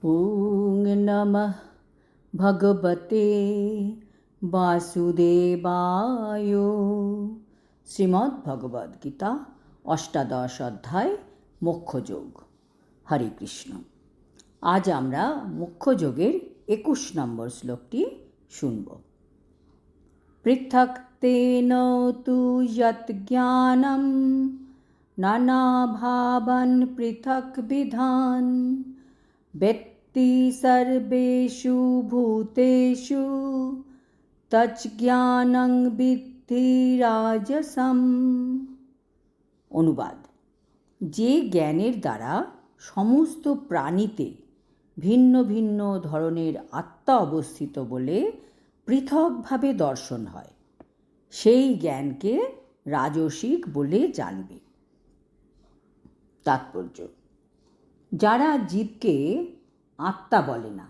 ওং নমঃ ভগবতে বাসুদেবায়। শ্রীমদ্ ভগবদ্ গীতা অষ্টাদশ অধ্যায় মোক্ষযোগ। হরে কৃষ্ণ। আজ আমরা মোক্ষযোগের 21 নম্বর শ্লোকটি শুনব। পৃথক তেন তু যৎ জ্ঞানম নানা ভাবান পৃথক বিধান ব্যক্তি সর্বেষু ভূতেষু তচ্ জ্ঞানং বিদ্ধি রাজসম। অনুবাদ: যে জ্ঞানের দ্বারা সমস্ত প্রাণীতে ভিন্ন ভিন্ন ধরনের আত্মা অবস্থিত বলে পৃথকভাবে দর্শন হয়, সেই জ্ঞানকে রাজসিক বলে জানবে। তাৎপর্য: যারা জীবকে আত্মা বলে না,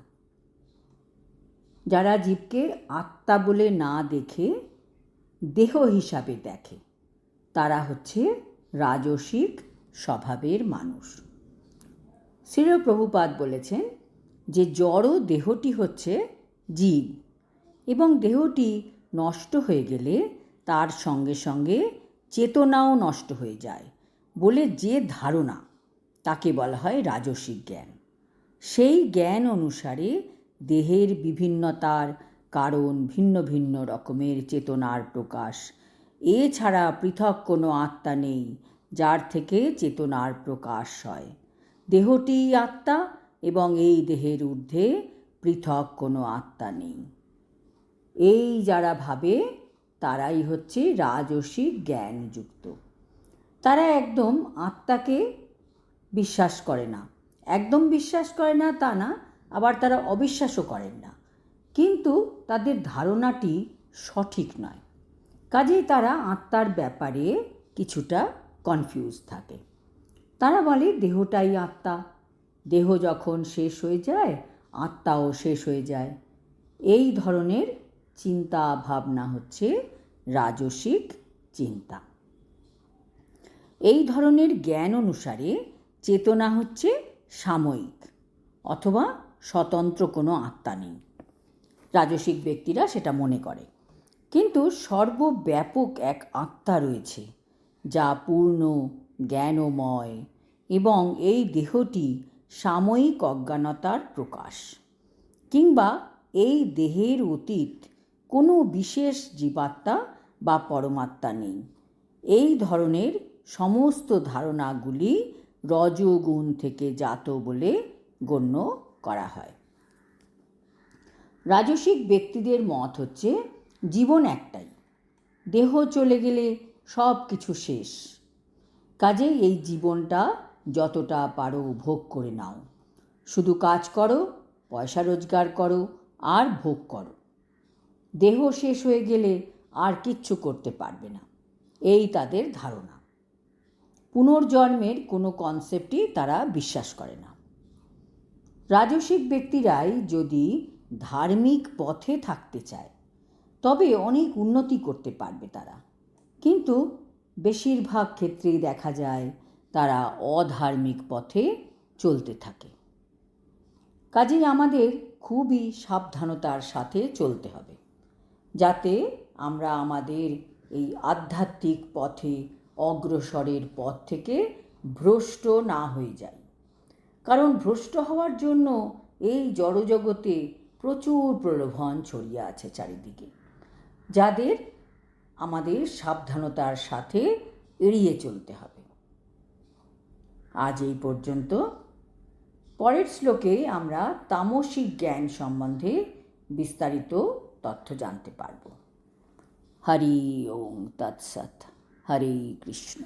যারা জীবকে আত্মা বলে না দেখে দেহ হিসাবে দেখে, তারা হচ্ছে রাজসিক স্বভাবের মানুষ। শ্রীল প্রভুপাদ বলেছেন যে জড় দেহটি হচ্ছে জীব, এবং দেহটি নষ্ট হয়ে গেলে তার সঙ্গে সঙ্গে চেতনাও নষ্ট হয়ে যায় বলে যে ধারণা, তাকে বলা হয় রাজসিক জ্ঞান। সেই জ্ঞান অনুসারে দেহের বিভিন্নতার কারণ ভিন্ন ভিন্ন রকমের চেতনার প্রকাশ। এছাড়া পৃথক কোনো আত্মা নেই যার থেকে চেতনার প্রকাশ হয়। দেহটিই আত্মা, এবং এই দেহের ঊর্ধ্বে পৃথক কোনো আত্মা নেই। এই যারা ভাবে তারাই হচ্ছে রাজসিক জ্ঞানযুক্ত। তারা একদম আত্মাকে বিশ্বাস করে না, একদম বিশ্বাস করে না তা না, আবার তারা অবিশ্বাসও করেন না, কিন্তু তাদের ধারণাটি সঠিক নয়। কাজেই তারা আত্মার ব্যাপারে কিছুটা কনফিউজ থাকে। তারা বলে দেহটাই আত্মা, দেহ যখন শেষ হয়ে যায় আত্মাও শেষ হয়ে যায়। এই ধরনের চিন্তা ভাবনা হচ্ছে রাজসিক চিন্তা। এই ধরনের জ্ঞান অনুসারে চেতনা হচ্ছে সাময়িক, অথবা স্বতন্ত্র কোনো আত্মা নেই। রাজসিক ব্যক্তিরা সেটা মনে করে, কিন্তু সর্বব্যাপক এক আত্মা রয়েছে যা পূর্ণ জ্ঞানময়, এবং এই দেহটি সাময়িক অজ্ঞানতার প্রকাশ, কিংবা এই দেহের অতীত কোনো বিশেষ জীবাত্মা বা পরমাত্মা নেই। এই ধরনের সমস্ত ধারণাগুলি রজোগুণ থেকে জাত বলে গণ্য করা হয়। রাজসিক ব্যক্তিদের মত হচ্ছে জীবন একটাই, দেহ চলে গেলে সব কিছু শেষ, কাজেই এই জীবনটা যতটা পারো ভোগ করে নাও, শুধু কাজ করো, পয়সা রোজগার করো আর ভোগ করো। দেহ শেষ হয়ে গেলে আর কিচ্ছু করতে পারবে না, এই তাদের ধারণা। পুনর্জন্মের কোনো কনসেপ্টই তারা বিশ্বাস করে না। রাজসিক ব্যক্তিরাই যদি ধার্মিক পথে থাকতে চায় তবে অনেক উন্নতি করতে পারবে তারা, কিন্তু বেশিরভাগ ক্ষেত্রেই দেখা যায় তারা অধার্মিক পথে চলতে থাকে। কাজেই আমাদের খুবই সাবধানতার সাথে চলতে হবে, যাতে আমরা আমাদের এই আধ্যাত্মিক পথে অগ্রসরের পথ থেকে ভ্রষ্ট না হয়ে যাই। কারণ ভ্রষ্ট হওয়ার জন্য এই জড়জগতে প্রচুর প্রলোভন ছড়িয়ে আছে চারিদিকে, যাদের আমাদের সাবধানতার সাথে এড়িয়ে চলতে হবে। আজ এই পর্যন্ত। পরের শ্লোকে আমরা তামসিক জ্ঞান সম্বন্ধে বিস্তারিত তথ্য জানতে পারব। হরি ওম তৎসৎ। হরে কৃষ্ণ।